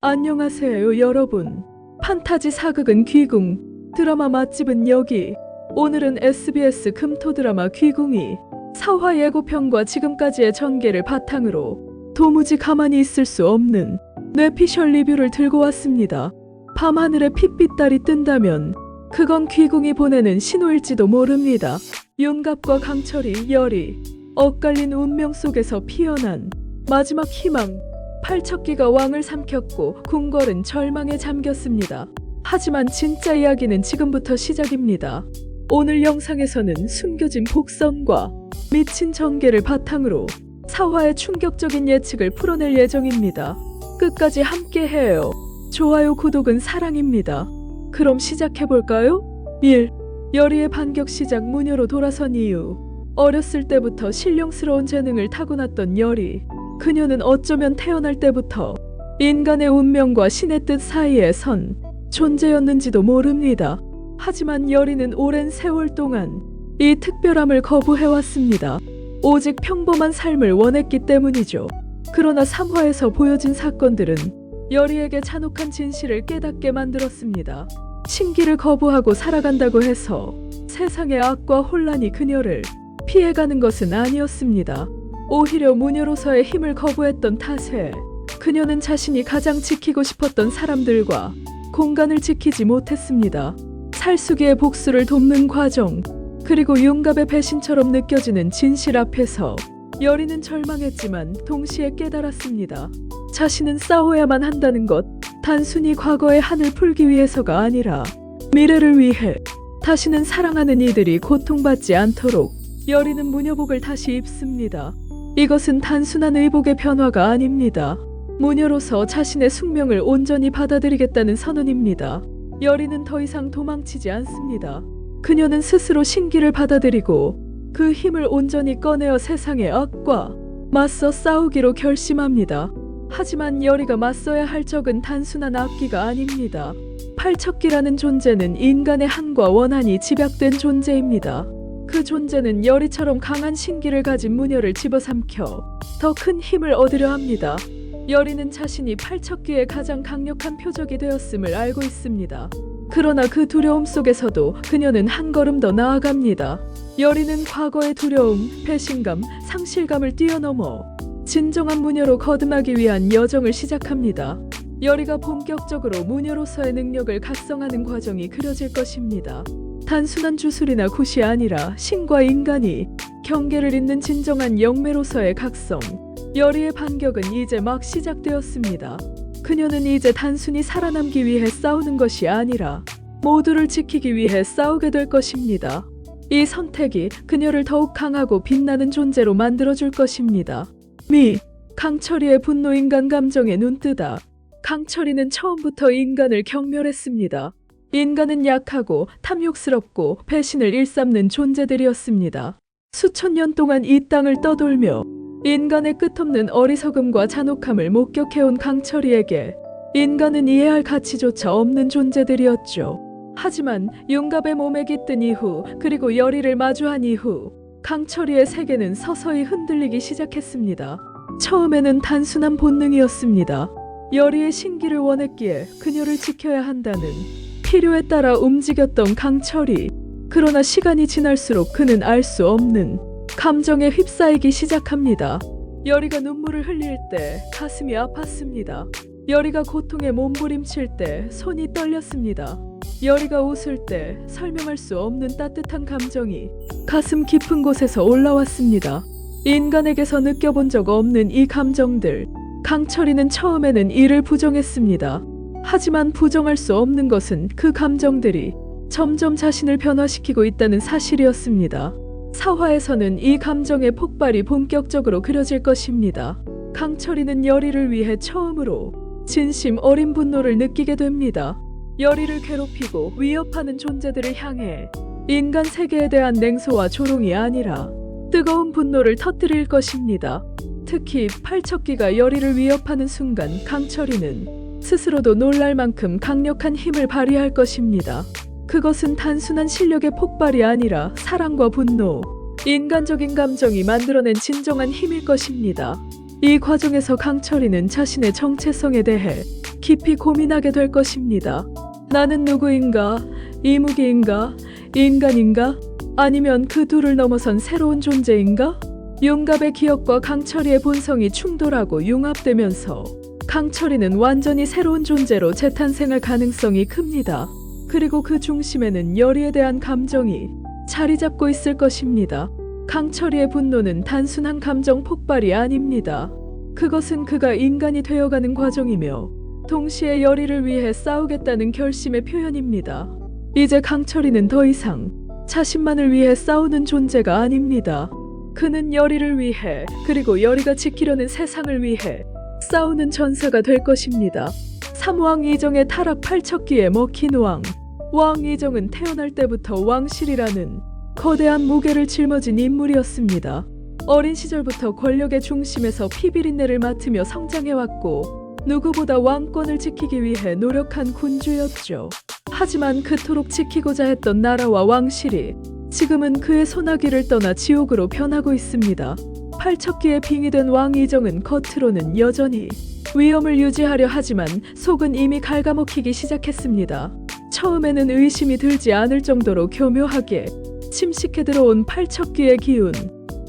안녕하세요, 여러분. 판타지 사극은 귀궁, 드라마 맛집은 여기. 오늘은 SBS 금토 드라마 귀궁이 4화 예고편과 지금까지의 전개를 바탕으로 도무지 가만히 있을 수 없는 뇌피셜 리뷰를 들고 왔습니다. 밤하늘에 핏빛 달이 뜬다면 그건 귀궁이 보내는 신호일지도 모릅니다. 윤갑과 강철이, 열이, 엇갈린 운명 속에서 피어난 마지막 희망. 팔척기가 왕을 삼켰고 궁궐은 절망에 잠겼습니다. 하지만 진짜 이야기는 지금부터 시작입니다. 오늘 영상에서는 숨겨진 복선과 미친 전개를 바탕으로 4화의 충격적인 예측을 풀어낼 예정입니다. 끝까지 함께해요. 좋아요, 구독은 사랑입니다. 그럼 시작해볼까요? 1. 열이의 반격 시작. 무녀로 돌아선 이유. 어렸을 때부터 신령스러운 재능을 타고났던 열이. 그녀는 어쩌면 태어날 때부터 인간의 운명과 신의 뜻 사이에 선 존재였는지도 모릅니다. 하지만 열이는 오랜 세월 동안 이 특별함을 거부해왔습니다. 오직 평범한 삶을 원했기 때문이죠. 그러나 3화에서 보여진 사건들은 열이에게 잔혹한 진실을 깨닫게 만들었습니다. 신기를 거부하고 살아간다고 해서 세상의 악과 혼란이 그녀를 피해가는 것은 아니었습니다. 오히려 무녀로서의 힘을 거부했던 탓에 그녀는 자신이 가장 지키고 싶었던 사람들과 공간을 지키지 못했습니다. 살수기의 복수를 돕는 과정, 그리고 윤갑의 배신처럼 느껴지는 진실 앞에서 열이는 절망했지만 동시에 깨달았습니다. 자신은 싸워야만 한다는 것, 단순히 과거의 한을 풀기 위해서가 아니라 미래를 위해. 다시는 사랑하는 이들이 고통받지 않도록 열이는 무녀복을 다시 입습니다. 이것은 단순한 의복의 변화가 아닙니다. 무녀로서 자신의 숙명을 온전히 받아들이겠다는 선언입니다. 열이는 더 이상 도망치지 않습니다. 그녀는 스스로 신기를 받아들이고 그 힘을 온전히 꺼내어 세상의 악과 맞서 싸우기로 결심합니다. 하지만 열이가 맞서야 할 적은 단순한 악기가 아닙니다. 팔척기라는 존재는 인간의 한과 원한이 집약된 존재입니다. 그 존재는 열이처럼 강한 신기를 가진 무녀를 집어삼켜 더 큰 힘을 얻으려 합니다. 열이는 자신이 팔척기의 가장 강력한 표적이 되었음을 알고 있습니다. 그러나 그 두려움 속에서도 그녀는 한 걸음 더 나아갑니다. 열이는 과거의 두려움, 배신감, 상실감을 뛰어넘어 진정한 무녀로 거듭나기 위한 여정을 시작합니다. 열이가 본격적으로 무녀로서의 능력을 각성하는 과정이 그려질 것입니다. 단순한 주술이나 굿이 아니라 신과 인간이 경계를 잇는 진정한 영매로서의 각성. 열이의 반격은 이제 막 시작되었습니다. 그녀는 이제 단순히 살아남기 위해 싸우는 것이 아니라 모두를 지키기 위해 싸우게 될 것입니다. 이 선택이 그녀를 더욱 강하고 빛나는 존재로 만들어줄 것입니다. 강철이의 분노. 인간 감정에 눈뜨다. 강철이는 처음부터 인간을 경멸했습니다. 인간은 약하고 탐욕스럽고 배신을 일삼는 존재들이었습니다. 수천 년 동안 이 땅을 떠돌며 인간의 끝없는 어리석음과 잔혹함을 목격해온 강철이에게 인간은 이해할 가치조차 없는 존재들이었죠. 하지만 윤갑의 몸에 깃든 이후, 그리고 열이를 마주한 이후 강철이의 세계는 서서히 흔들리기 시작했습니다. 처음에는 단순한 본능이었습니다. 열이의 신기를 원했기에 그녀를 지켜야 한다는 필요에 따라 움직였던 강철이. 그러나 시간이 지날수록 그는 알 수 없는 감정에 휩싸이기 시작합니다. 열이가 눈물을 흘릴 때 가슴이 아팠습니다. 열이가 고통에 몸부림칠 때 손이 떨렸습니다. 열이가 웃을 때 설명할 수 없는 따뜻한 감정이 가슴 깊은 곳에서 올라왔습니다. 인간에게서 느껴본 적 없는 이 감정들. 강철이는 처음에는 이를 부정했습니다. 하지만 부정할 수 없는 것은 그 감정들이 점점 자신을 변화시키고 있다는 사실이었습니다. 4화에서는 이 감정의 폭발이 본격적으로 그려질 것입니다. 강철이는 열이를 위해 처음으로 진심 어린 분노를 느끼게 됩니다. 열이를 괴롭히고 위협하는 존재들을 향해 인간 세계에 대한 냉소와 조롱이 아니라 뜨거운 분노를 터뜨릴 것입니다. 특히 팔척기가 열이를 위협하는 순간 강철이는 스스로도 놀랄 만큼 강력한 힘을 발휘할 것입니다. 그것은 단순한 실력의 폭발이 아니라 사랑과 분노, 인간적인 감정이 만들어낸 진정한 힘일 것입니다. 이 과정에서 강철이는 자신의 정체성에 대해 깊이 고민하게 될 것입니다. 나는 누구인가? 이무기인가? 인간인가? 아니면 그 둘을 넘어선 새로운 존재인가? 용갑의 기억과 강철이의 본성이 충돌하고 융합되면서 강철이는 완전히 새로운 존재로 재탄생할 가능성이 큽니다. 그리고 그 중심에는 열이에 대한 감정이 자리 잡고 있을 것입니다. 강철이의 분노는 단순한 감정 폭발이 아닙니다. 그것은 그가 인간이 되어가는 과정이며 동시에 열이를 위해 싸우겠다는 결심의 표현입니다. 이제 강철이는 더 이상 자신만을 위해 싸우는 존재가 아닙니다. 그는 열이를 위해 그리고 열이가 지키려는 세상을 위해 싸우는 전사가 될 것입니다. 삼왕 이정의 타락 팔척기에 먹힌 왕. 왕 이정은 태어날 때부터 왕실이라는 거대한 무게를 짊어진 인물이었습니다. 어린 시절부터 권력의 중심에서 피비린내를 맡으며 성장해왔고 누구보다 왕권을 지키기 위해 노력한 군주였죠. 하지만 그토록 지키고자 했던 나라와 왕실이 지금은 그의 소나기를 떠나 지옥으로 변하고 있습니다. 팔척기에 빙의된 왕 이정은 겉으로는 여전히 위엄을 유지하려 하지만 속은 이미 갉아먹히기 시작했습니다. 처음에는 의심이 들지 않을 정도로 교묘하게 침식해 들어온 팔척기의 기운.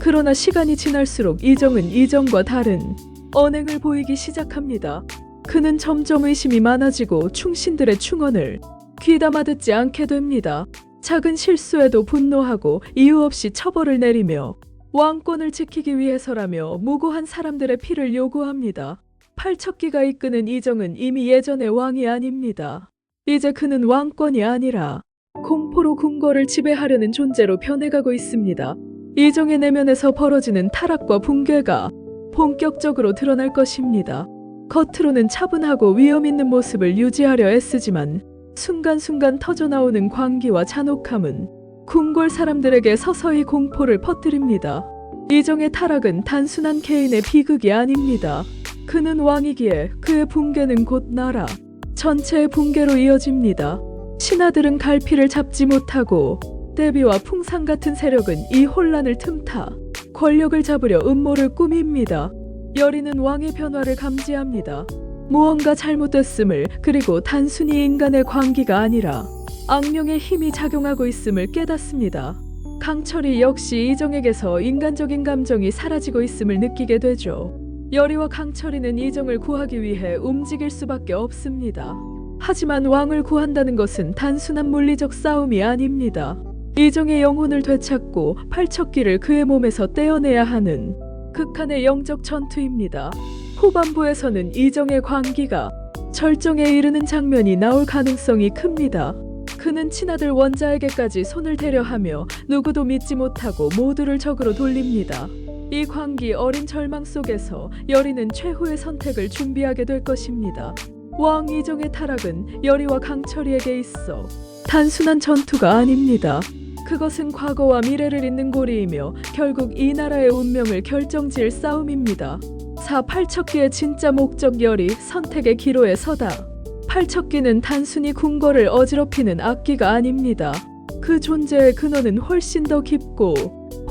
그러나 시간이 지날수록 이정은 이전과 다른 언행을 보이기 시작합니다. 그는 점점 의심이 많아지고 충신들의 충언을 귀담아 듣지 않게 됩니다. 작은 실수에도 분노하고 이유 없이 처벌을 내리며 왕권을 지키기 위해서라며 무고한 사람들의 피를 요구합니다. 팔척기가 이끄는 이정은 이미 예전의 왕이 아닙니다. 이제 그는 왕권이 아니라 공포로 궁궐을 지배하려는 존재로 변해가고 있습니다. 이정의 내면에서 벌어지는 타락과 붕괴가 본격적으로 드러날 것입니다. 겉으로는 차분하고 위험 있는 모습을 유지하려 애쓰지만 순간순간 터져나오는 광기와 잔혹함은 궁궐 사람들에게 서서히 공포를 퍼뜨립니다. 이정의 타락은 단순한 개인의 비극이 아닙니다. 그는 왕이기에 그의 붕괴는 곧 나라 전체의 붕괴로 이어집니다. 신하들은 갈피를 잡지 못하고 대비와 풍상 같은 세력은 이 혼란을 틈타 권력을 잡으려 음모를 꾸밉니다. 열이는 왕의 변화를 감지합니다. 무언가 잘못됐음을, 그리고 단순히 인간의 광기가 아니라 악령의 힘이 작용하고 있음을 깨닫습니다. 강철이 역시 이정에게서 인간적인 감정이 사라지고 있음을 느끼게 되죠. 열이와 강철이는 이정을 구하기 위해 움직일 수밖에 없습니다. 하지만 왕을 구한다는 것은 단순한 물리적 싸움이 아닙니다. 이정의 영혼을 되찾고 팔척기를 그의 몸에서 떼어내야 하는 극한의 영적 전투입니다. 후반부에서는 이정의 광기가 절정에 이르는 장면이 나올 가능성이 큽니다. 그는 친아들 원자에게까지 손을 대려 하며 누구도 믿지 못하고 모두를 적으로 돌립니다. 이 광기 어린 절망 속에서 열이는 최후의 선택을 준비하게 될 것입니다. 왕 이정의 타락은 열이와 강철이에게 있어 단순한 전투가 아닙니다. 그것은 과거와 미래를 잇는 고리이며 결국 이 나라의 운명을 결정지을 싸움입니다. 8척기의 진짜 목적 열이 선택의 기로에 서다. 8척기는 단순히 궁궐을 어지럽히는 악기가 아닙니다. 그 존재의 근원은 훨씬 더 깊고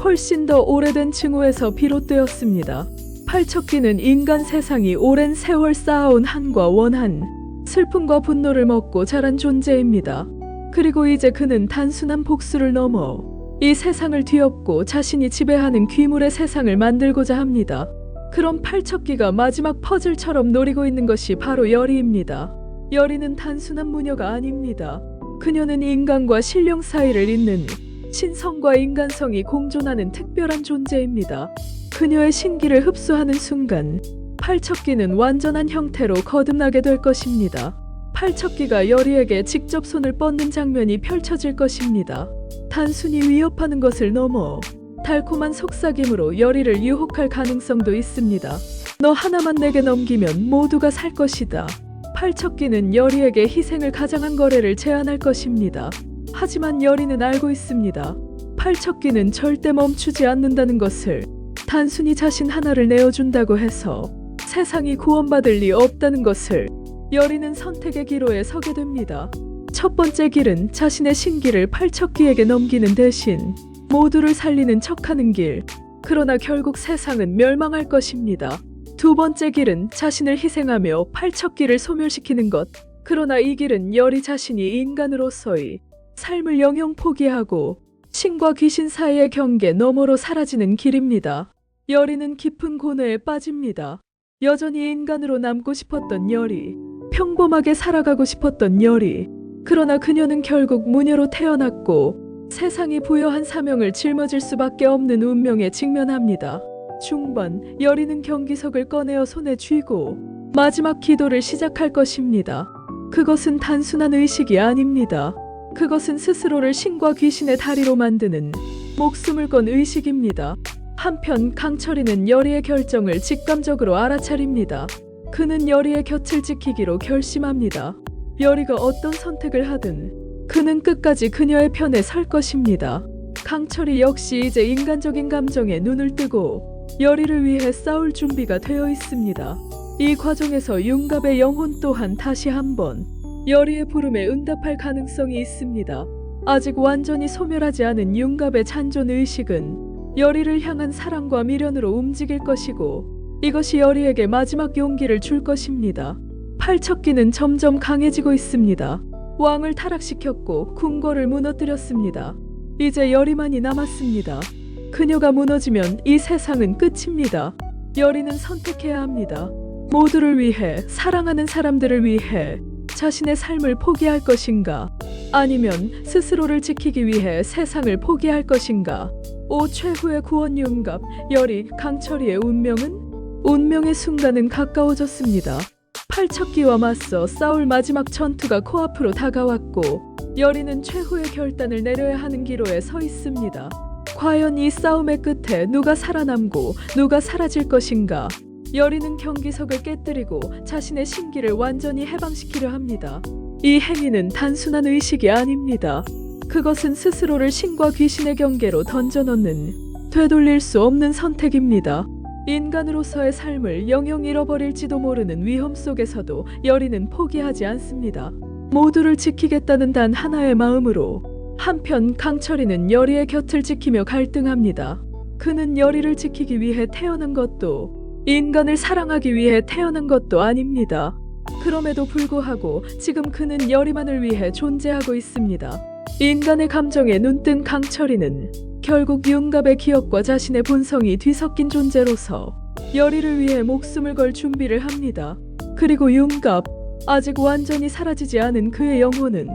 훨씬 더 오래된 징후에서 비롯되었습니다. 8척기는 인간 세상이 오랜 세월 쌓아온 한과 원한, 슬픔과 분노를 먹고 자란 존재입니다. 그리고 이제 그는 단순한 복수를 넘어 이 세상을 뒤엎고 자신이 지배하는 귀물의 세상을 만들고자 합니다. 그런 팔척기가 마지막 퍼즐처럼 노리고 있는 것이 바로 열이입니다. 열이는 단순한 무녀가 아닙니다. 그녀는 인간과 신령 사이를 잇는 신성과 인간성이 공존하는 특별한 존재입니다. 그녀의 신기를 흡수하는 순간 팔척기는 완전한 형태로 거듭나게 될 것입니다. 팔척기가 열이에게 직접 손을 뻗는 장면이 펼쳐질 것입니다. 단순히 위협하는 것을 넘어 달콤한 속삭임으로 열이를 유혹할 가능성도 있습니다. 너 하나만 내게 넘기면 모두가 살 것이다. 팔척기는 열이에게 희생을 가장한 거래를 제안할 것입니다. 하지만 열이는 알고 있습니다. 팔척기는 절대 멈추지 않는다는 것을. 단순히 자신 하나를 내어준다고 해서 세상이 구원받을 리 없다는 것을. 열이는 선택의 기로에 서게 됩니다. 첫 번째 길은 자신의 신기를 팔척기에게 넘기는 대신 모두를 살리는 척하는 길. 그러나 결국 세상은 멸망할 것입니다. 두 번째 길은 자신을 희생하며 팔척기를 소멸시키는 것. 그러나 이 길은 열이 자신이 인간으로서의 삶을 영영 포기하고 신과 귀신 사이의 경계 너머로 사라지는 길입니다. 열이는 깊은 고뇌에 빠집니다. 여전히 인간으로 남고 싶었던 열이, 평범하게 살아가고 싶었던 열이. 그러나 그녀는 결국 무녀로 태어났고 세상이 부여한 사명을 짊어질 수밖에 없는 운명에 직면합니다. 중반, 열이는 경기석을 꺼내어 손에 쥐고 마지막 기도를 시작할 것입니다. 그것은 단순한 의식이 아닙니다. 그것은 스스로를 신과 귀신의 다리로 만드는 목숨을 건 의식입니다. 한편 강철이는 열이의 결정을 직감적으로 알아차립니다. 그는 열이의 곁을 지키기로 결심합니다. 열이가 어떤 선택을 하든 그는 끝까지 그녀의 편에 설 것입니다. 강철이 역시 이제 인간적인 감정에 눈을 뜨고 열이를 위해 싸울 준비가 되어 있습니다. 이 과정에서 융갑의 영혼 또한 다시 한번 열이의 부름에 응답할 가능성이 있습니다. 아직 완전히 소멸하지 않은 융갑의 잔존 의식은 열이를 향한 사랑과 미련으로 움직일 것이고 이것이 열이에게 마지막 용기를 줄 것입니다. 팔척기는 점점 강해지고 있습니다. 왕을 타락시켰고 궁궐을 무너뜨렸습니다. 이제 열이만이 남았습니다. 그녀가 무너지면 이 세상은 끝입니다. 열이는 선택해야 합니다. 모두를 위해, 사랑하는 사람들을 위해 자신의 삶을 포기할 것인가? 아니면 스스로를 지키기 위해 세상을 포기할 것인가? 최후의 구원 융갑, 열이, 강철이의 운명의 순간은 가까워졌습니다. 팔척기와 맞서 싸울 마지막 전투가 코앞으로 다가왔고 열이는 최후의 결단을 내려야 하는 기로에 서 있습니다. 과연 이 싸움의 끝에 누가 살아남고 누가 사라질 것인가? 열이는 경기석을 깨뜨리고 자신의 신기를 완전히 해방시키려 합니다. 이 행위는 단순한 의식이 아닙니다. 그것은 스스로를 신과 귀신의 경계로 던져넣는 되돌릴 수 없는 선택입니다. 인간으로서의 삶을 영영 잃어버릴지도 모르는 위험 속에서도 열이는 포기하지 않습니다. 모두를 지키겠다는 단 하나의 마음으로. 한편 강철이는 열이의 곁을 지키며 갈등합니다. 그는 열이를 지키기 위해 태어난 것도 인간을 사랑하기 위해 태어난 것도 아닙니다. 그럼에도 불구하고 지금 그는 열이만을 위해 존재하고 있습니다. 인간의 감정에 눈뜬 강철이는 결국 융갑의 기억과 자신의 본성이 뒤섞인 존재로서 열이를 위해 목숨을 걸 준비를 합니다. 그리고 융갑, 아직 완전히 사라지지 않은 그의 영혼은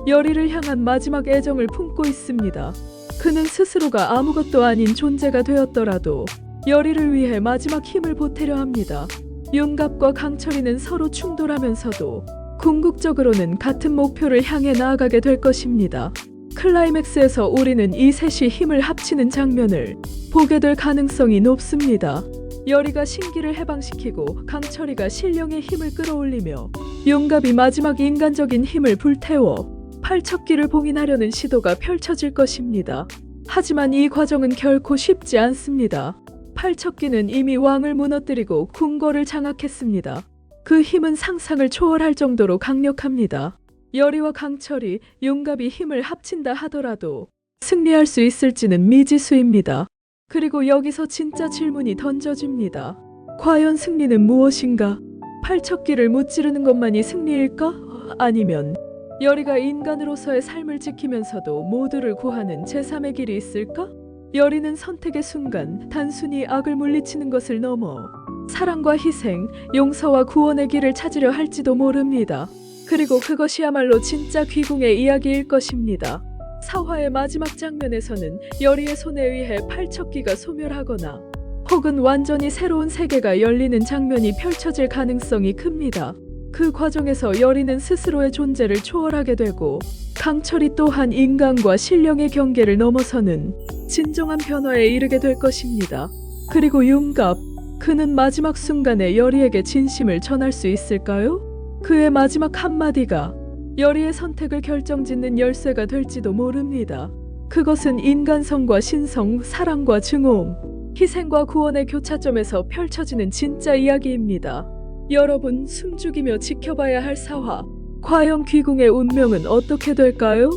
열이를 향한 마지막 애정을 품고 있습니다. 그는 스스로가 아무것도 아닌 존재가 되었더라도 열이를 위해 마지막 힘을 보태려 합니다. 융갑과 강철이는 서로 충돌하면서도 궁극적으로는 같은 목표를 향해 나아가게 될 것입니다. 클라이맥스에서 우리는 이 셋이 힘을 합치는 장면을 보게 될 가능성이 높습니다. 열이가 신기를 해방시키고 강철이가 신령의 힘을 끌어올리며 융갑이 마지막 인간적인 힘을 불태워 팔척기를 봉인하려는 시도가 펼쳐질 것입니다. 하지만 이 과정은 결코 쉽지 않습니다. 팔척기는 이미 왕을 무너뜨리고 궁궐을 장악했습니다. 그 힘은 상상을 초월할 정도로 강력합니다. 열이와 강철이, 융갑이 힘을 합친다 하더라도 승리할 수 있을지는 미지수입니다. 그리고 여기서 진짜 질문이 던져집니다. 과연 승리는 무엇인가? 팔척기를 무찌르는 것만이 승리일까? 아니면 열이가 인간으로서의 삶을 지키면서도 모두를 구하는 제3의 길이 있을까? 열이는 선택의 순간 단순히 악을 물리치는 것을 넘어 사랑과 희생, 용서와 구원의 길을 찾으려 할지도 모릅니다. 그리고 그것이야말로 진짜 귀궁의 이야기일 것입니다. 사화의 마지막 장면에서는 열이의 손에 의해 팔척기가 소멸하거나 혹은 완전히 새로운 세계가 열리는 장면이 펼쳐질 가능성이 큽니다. 그 과정에서 열이는 스스로의 존재를 초월하게 되고 강철이 또한 인간과 신령의 경계를 넘어서는 진정한 변화에 이르게 될 것입니다. 그리고 융갑, 그는 마지막 순간에 열이에게 진심을 전할 수 있을까요? 그의 마지막 한마디가 열이의 선택을 결정짓는 열쇠가 될지도 모릅니다. 그것은 인간성과 신성, 사랑과 증오움, 희생과 구원의 교차점에서 펼쳐지는 진짜 이야기입니다. 여러분, 숨죽이며 지켜봐야 할 사화, 과연 귀궁의 운명은 어떻게 될까요?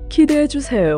기대해주세요.